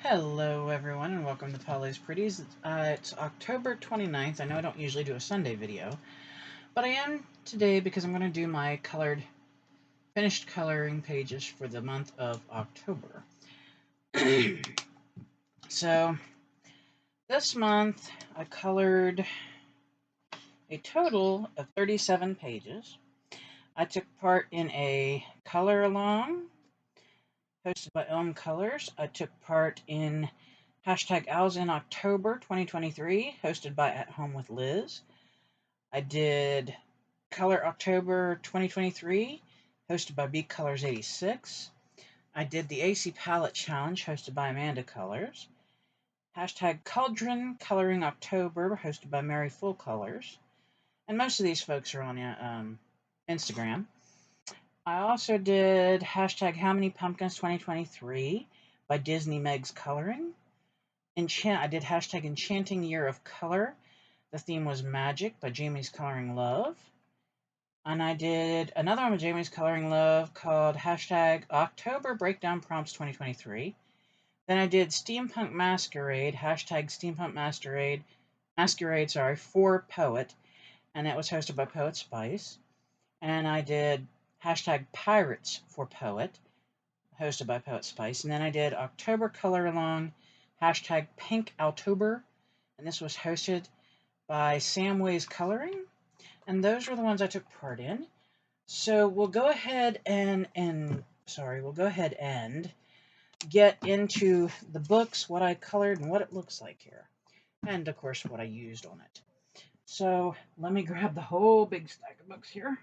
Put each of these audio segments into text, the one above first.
Hello everyone and welcome to Polly's Pretties. It's October 29th. I know I don't usually do a Sunday video, but I am today because I'm going to do my finished coloring pages for the month of October. So this month I colored a total of 37 pages. I took part in a color along hosted by Elm Colors. I took part in #Owls in October 2023, hosted by At Home with Liz. I did Color October 2023, hosted by Beak Colors 86. I did the AC Palette Challenge, hosted by Amanda Colors. #Cauldron Coloring October, hosted by Mary Full Colors. And most of these folks are on Instagram. I also did #How Many Pumpkins 2023 by Disney Meg's Coloring. I did #Enchanting Year of Color. The theme was Magic by Jamie's Coloring Love. And I did another one with Jamie's Coloring Love called #October Breakdown Prompts 2023. Then I did Steampunk Masquerade, #Steampunk Masquerade, for Poet, and it was hosted by Poet Spice. And I did #Pirates for Poet, hosted by Poet Spice. And then I did October Color Along, #Pink October, and this was hosted by Samways Coloring. And those were the ones I took part in. So we'll go ahead and get into the books, what I colored, and what it looks like here. And of course, what I used on it. So let me grab the whole big stack of books here.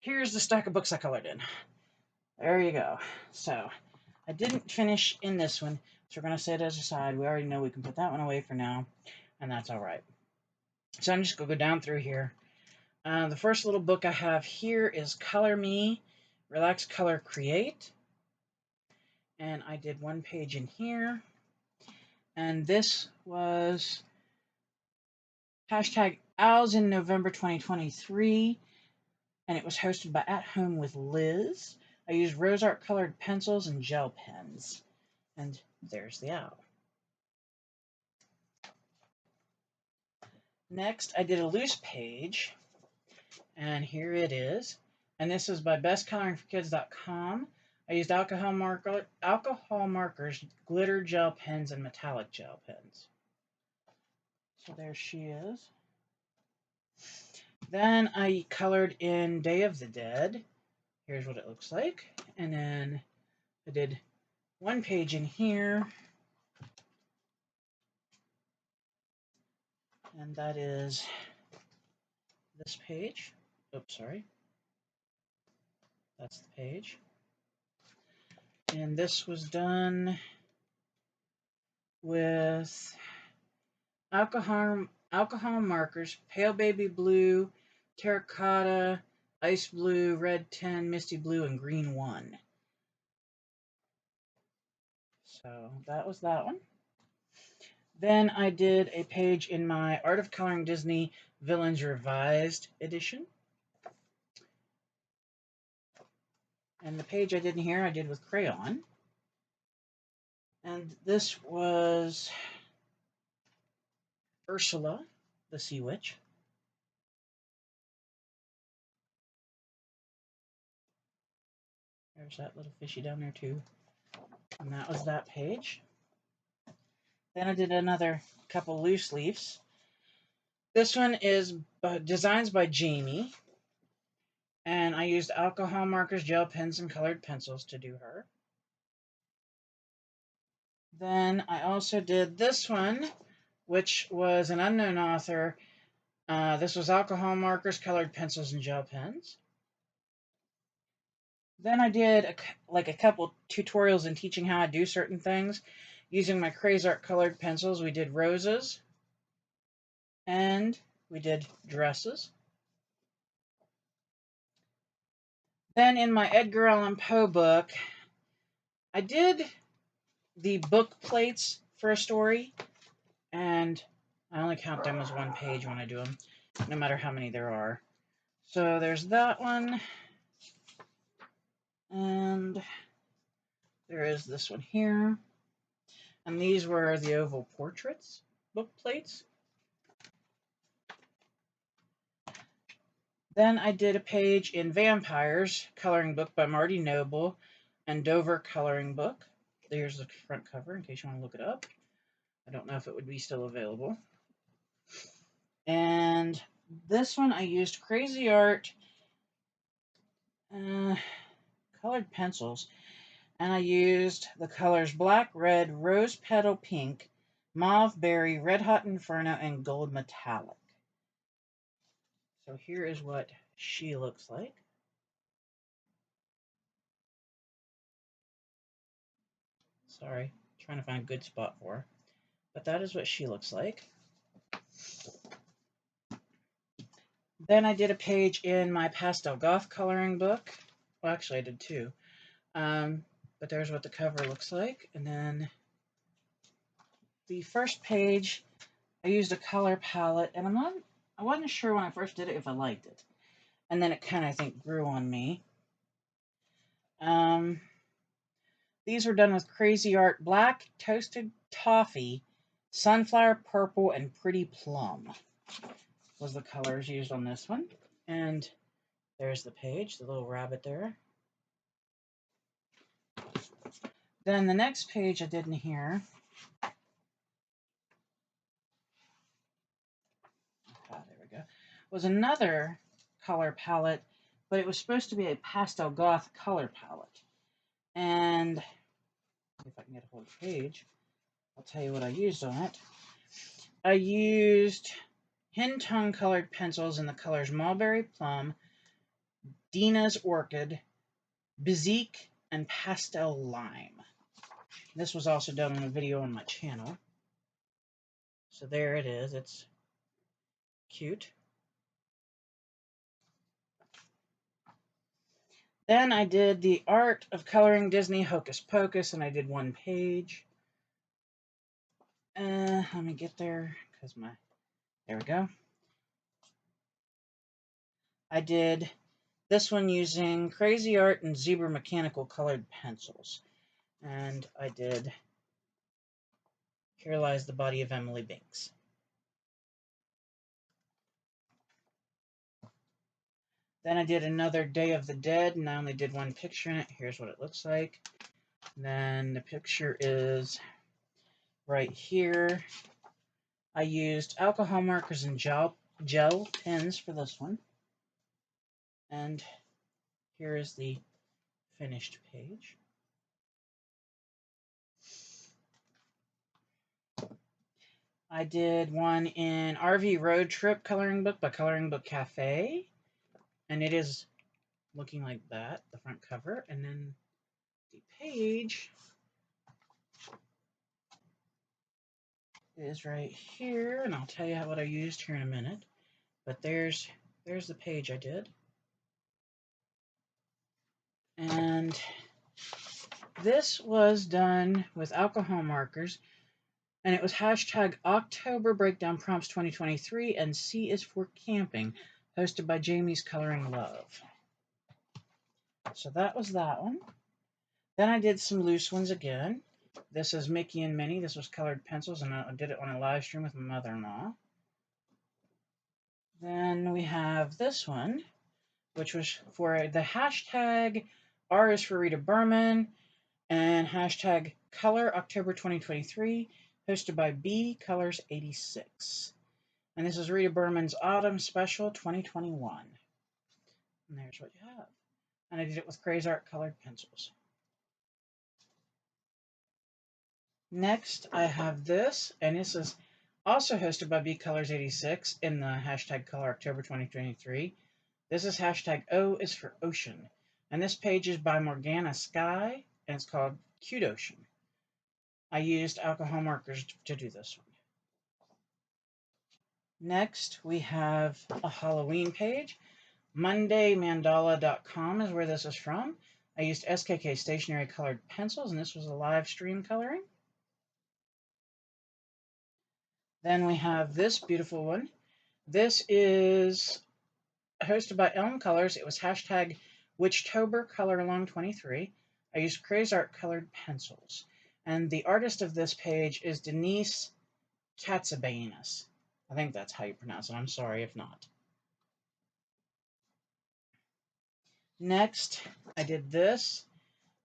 Here's the stack of books I colored in. There you go. So I didn't finish in this one, so we're going to set it aside. We already know we can put that one away for now, and that's all right. So I'm just going to go down through here. The first little book I have here is Color Me, Relax, Color, Create. And I did one page in here. And this was #Owls in November 2023. And it was hosted by At Home with Liz. I used rose art colored pencils and gel pens. And there's the owl. Next, I did a loose page. And here it is. And this is by bestcoloringforkids.com. I used alcohol markers, glitter gel pens, and metallic gel pens. So there she is. Then I colored in Day of the Dead. Here's what it looks like. And then I did one page in here. And that is this page. Oops, sorry. That's the page. And this was done with alcohol markers, pale baby blue, terracotta, ice blue, red 10, misty blue, and green 1. So that was that one. Then I did a page in my Art of Coloring Disney Villains Revised edition. And the page I did in here, I did with crayon. And this was Ursula, the Sea Witch. There's that little fishy down there too. And that was that page. Then I did another couple loose leaves. This one is designs by Jamie. And I used alcohol markers, gel pens, and colored pencils to do her. Then I also did this one, which was an unknown author. This was alcohol markers, colored pencils, and gel pens. Then I did a couple tutorials in teaching how I do certain things. Using my Crazart colored pencils, we did roses. And we did dresses. Then in my Edgar Allan Poe book, I did the book plates for a story. And I only count them as one page when I do them, no matter how many there are. So there's that one. And there is this one here. And these were the oval portraits book plates. Then I did a page in Vampires coloring book by Marty Noble and Dover Coloring Book. There's the front cover in case you want to look it up. I don't know if it would be still available. And this one I used Crazy Art colored pencils, and I used the colors Black, Red, Rose Petal Pink, Mauve Berry, Red Hot Inferno, and Gold Metallic. So here is what she looks like. Sorry, trying to find a good spot for her. But that is what she looks like. Then I did a page in my Pastel Goth coloring book. Well, actually, I did two. But there's what the cover looks like. And then the first page, I used a color palette, and I wasn't sure when I first did it if I liked it. And then it kind of, I think, grew on me. These were done with Crazy Art Black, Toasted Toffee, Sunflower Purple, and Pretty Plum was the colors used on this one. And there's the page, the little rabbit there. Then the next page I did in here, there we go, was another color palette, but it was supposed to be a Pastel Goth color palette. And if I can get a hold of the page, I'll tell you what I used on it. I used Hen Tongue colored pencils in the colors Mulberry Plum, Dina's Orchid, Bezique, and Pastel Lime. This was also done in a video on my channel. So there it is. It's cute. Then I did the Art of Coloring Disney Hocus Pocus, and I did one page. Let me get there, because there we go. I did this one using Crazy Art and Zebra Mechanical colored pencils. And I did Here Lies the Body of Emily Binks. Then I did another Day of the Dead, and I only did one picture in it. Here's what it looks like. And then the picture is right here. I used alcohol markers and gel pens for this one. And here is the finished page. I did one in RV Road Trip coloring book by Coloring Book Cafe. And it is looking like that, the front cover. And then the page is right here. And I'll tell you what I used here in a minute. But there's the page I did. And this was done with alcohol markers. And it was hashtag October Breakdown Prompts 2023, and C is for Camping, hosted by Jamie's Coloring Love. So that was that one. Then I did some loose ones again. This is Mickey and Minnie. This was colored pencils, and I did it on a live stream with my mother-in-law. Then we have this one, which was for the hashtag R is for Rita Berman, and hashtag Color October 2023, hosted by B Colors 86. And this is Rita Berman's Autumn Special 2021. And there's what you have. And I did it with Crazy Art colored pencils. Next, I have this, and this is also hosted by B Colors 86 in the hashtag Color October 2023. This is hashtag O is for Ocean. And this page is by Morgana Sky, and it's called Cute Ocean. I used alcohol markers to do this one. Next, we have a Halloween page. MondayMandala.com is where this is from. I used SKK stationery colored pencils, and this was a live stream coloring. Then we have this beautiful one. This is hosted by Elm Colors. It was hashtag Witchtober Color Along 23. I used Crazy Art colored pencils. And the artist of this page is Denise Katsabanis. I think that's how you pronounce it. I'm sorry if not. Next, I did this,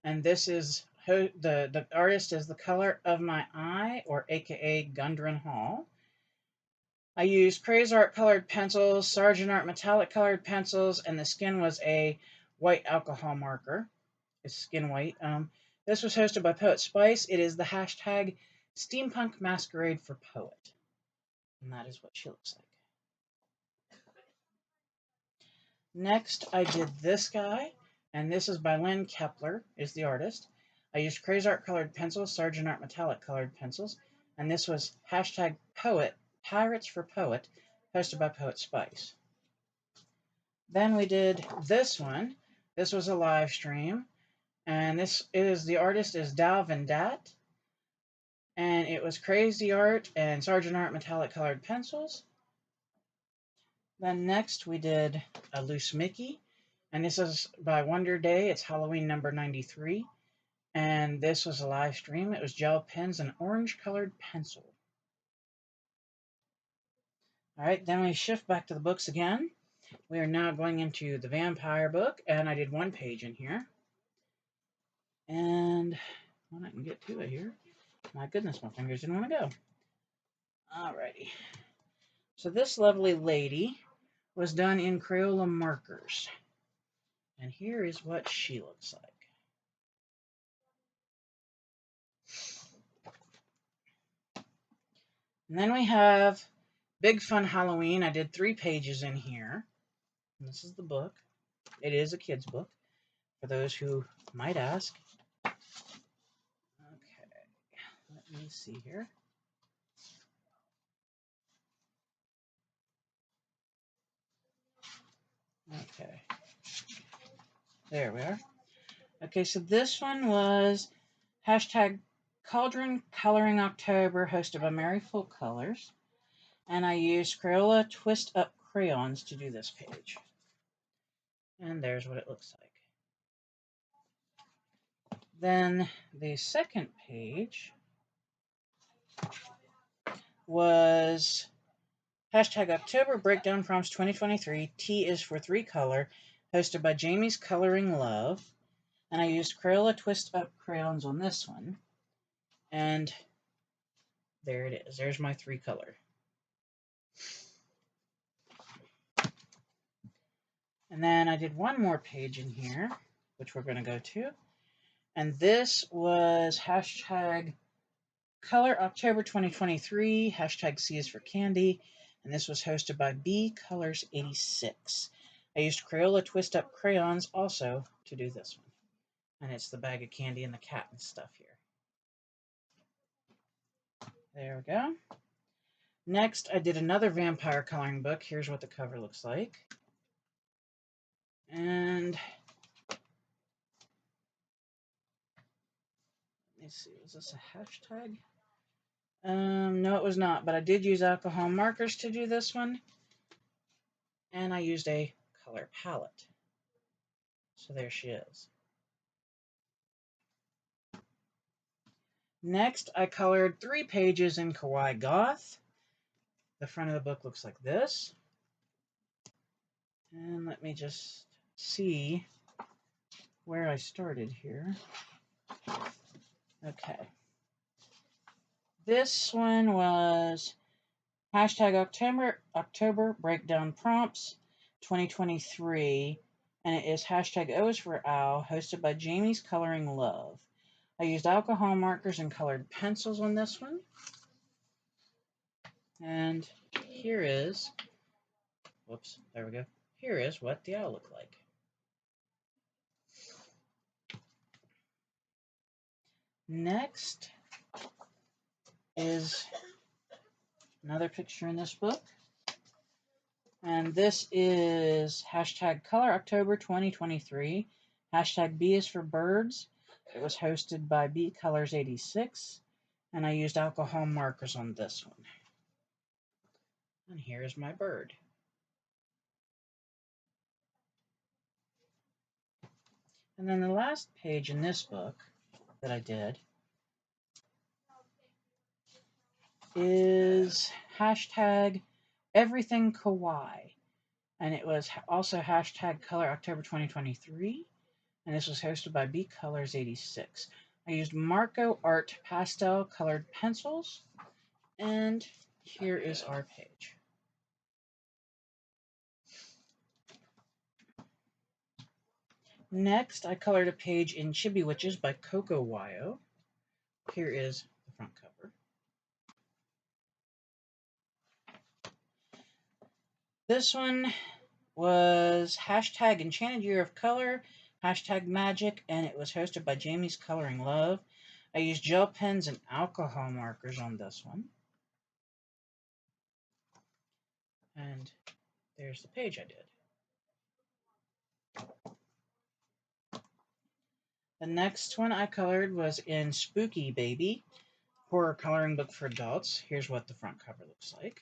and this is the artist is The Color of My Eye, or AKA Gundren Hall. I used Crazy Art colored pencils, Sargent Art metallic colored pencils, and the skin was a white alcohol marker. It's skin white. This was hosted by Poet Spice. It is the hashtag Steampunk Masquerade for Poet. And that is what she looks like. Next, I did this guy, and this is by Lynn Kepler, is the artist. I used Crazy Art colored pencils, Sargent Art metallic colored pencils, and this was hashtag Poet, Pirates for Poet, posted by Poet Spice. Then we did this one. This was a live stream, and the artist is Dal Vendat, and it was Crazy Art and Sargent Art metallic colored pencils. Then next we did a Loose Mickey, and this is by Wonder Day. It's Halloween number 93, and this was a live stream. It was gel pens and orange colored pencil. All right, then we shift back to the books again. We are now going into the vampire book, and I did one page in here. And I can get to it here. My goodness, my fingers didn't want to go. Alrighty. So this lovely lady was done in Crayola markers. And here is what she looks like. And then we have Big Fun Halloween. I did 3 pages in here. And this is the book. It is a kid's book, for those who might ask. Okay, let me see here. Okay, there we are. Okay, so this one was hashtag Cauldron Coloring October, hosted by Mary Full Colors. And I used Crayola Twist Up crayons to do this page. And there's what it looks like. Then the second page was hashtag October Breakdown Prompts 2023. T is for 3 color, hosted by Jamie's Coloring Love. And I used Crayola Twist Up crayons on this one. And there it is. There's my 3 color. And then I did one more page in here, which we're going to go to. And this was hashtag Color October 2023, hashtag C is for Candy. And this was hosted by B Colors 86. I used Crayola Twist Up crayons also to do this one. And it's the bag of candy and the cat and stuff here. There we go. Next, I did another vampire coloring book. Here's what the cover looks like. And let me see, was this a hashtag? No, it was not, but I did use alcohol markers to do this one. And I used a color palette. So there she is. Next, I colored 3 pages in Kawaii Goth. The front of the book looks like this. And let me just see where I started here. Okay. This one was hashtag October Breakdown Prompts 2023. And it is hashtag O is for Owl, hosted by Jamie's Coloring Love. I used alcohol markers and colored pencils on this one. And here is, whoops, there we go. Here is what the owl looked like. Next is another picture in this book. And this is hashtag Color October 2023. Hashtag B is for Birds. It was hosted by B Colors 86. And I used alcohol markers on this one. And here's my bird. And then the last page in this book that I did is hashtag everything kawaii. And it was also hashtag color October 2023. And this was hosted by B Colors 86. I used Marco Art pastel colored pencils. And here is our page. Next, I colored a page in Chibi Witches by Coco Wyo. Here is the front cover. This one was hashtag Enchanted Year of Color, hashtag Magic, and it was hosted by Jamie's Coloring Love. I used gel pens and alcohol markers on this one. And there's the page I did. The next one I colored was in Spooky Baby, horror coloring book for adults. Here's what the front cover looks like.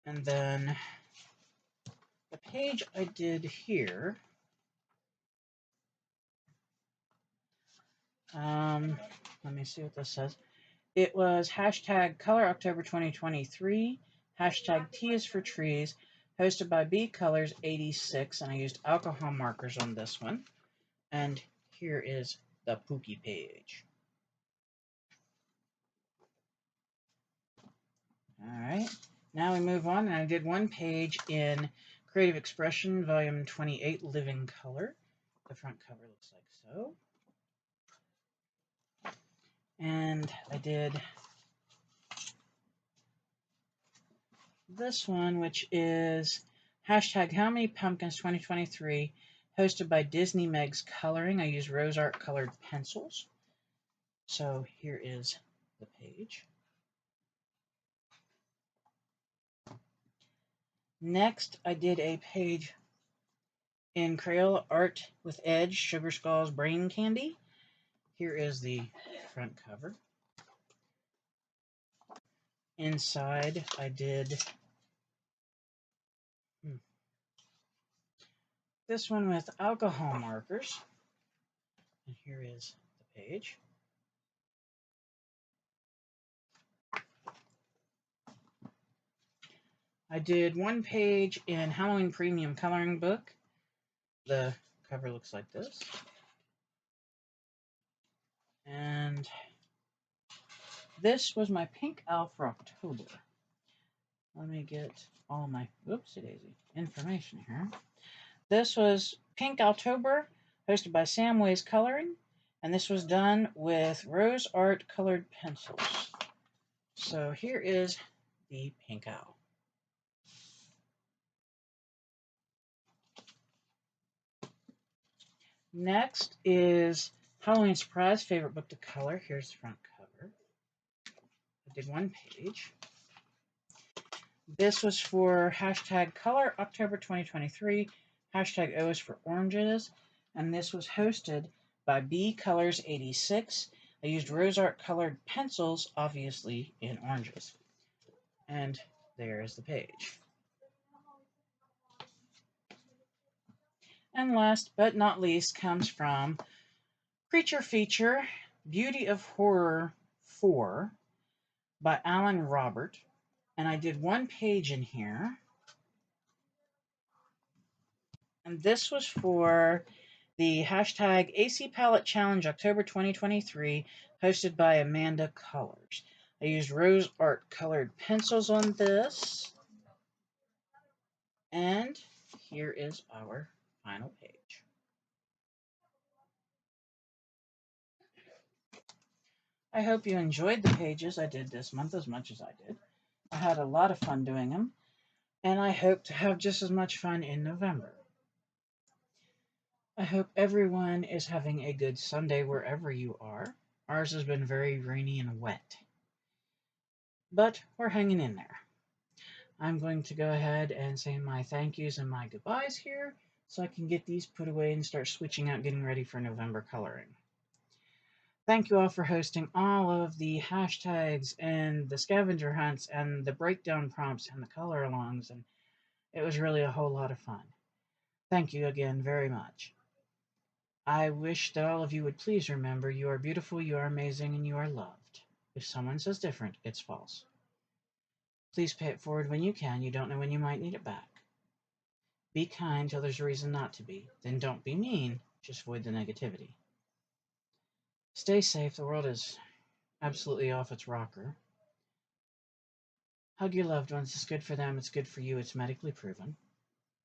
And then the page I did here, let me see what this says. It was hashtag Color October 2023, hashtag T is for Trees, hosted by B Colors 86, and I used alcohol markers on this one. And here is the Pookie page. Alright, now we move on, and I did one page in Creative Expression, Volume 28, Living Color. The front cover looks like so. And I did this one, which is hashtag How Many Pumpkins 2023, hosted by Disney Meg's Coloring. I use Rose Art colored pencils. So here is the page. Next, I did a page in Crayola Art with Edge, Sugar Skulls Brain Candy. Here is the front cover. Inside, I did this one with alcohol markers. And here is the page. I did one page in Halloween Premium Coloring Book. The cover looks like this. And this was my Pink Owl for October. Let me get all my, whoopsie daisy, information here. This was Pink October, hosted by Sam Ways Coloring, and this was done with Rose Art colored pencils. So here is the Pink Owl. Next is Halloween Surprise, favorite book to color. Here's the front cover. I did one page. This was for hashtag Color October 2023, hashtag O is for Oranges, and this was hosted by B Colors 86. I used Rose Art colored pencils, obviously in oranges. And there is the page. And last but not least comes from Creature Feature, Beauty of Horror 4 by Alan Robert. And I did one page in here. And this was for the hashtag AC Palette Challenge October 2023, hosted by Amanda Colors. I used Rose Art colored pencils on this. And here is our final page. I hope you enjoyed the pages I did this month as much as I did. I had a lot of fun doing them, and I hope to have just as much fun in November. I hope everyone is having a good Sunday wherever you are. Ours has been very rainy and wet, but we're hanging in there. I'm going to go ahead and say my thank yous and my goodbyes here so I can get these put away and start switching out getting ready for November coloring. Thank you all for hosting all of the hashtags and the scavenger hunts and the breakdown prompts and the color alongs, and it was really a whole lot of fun. Thank you again very much. I wish that all of you would please remember you are beautiful, you are amazing, and you are loved. If someone says different, it's false. Please pay it forward when you can. You don't know when you might need it back. Be kind till there's a reason not to be. Then don't be mean. Just avoid the negativity. Stay safe. The world is absolutely off its rocker. Hug your loved ones. It's good for them. It's good for you. It's medically proven.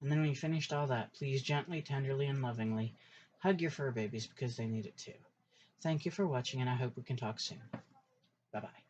And then when you finished all that, please gently, tenderly, and lovingly hug your fur babies because they need it too. Thank you for watching, and I hope we can talk soon. Bye-bye.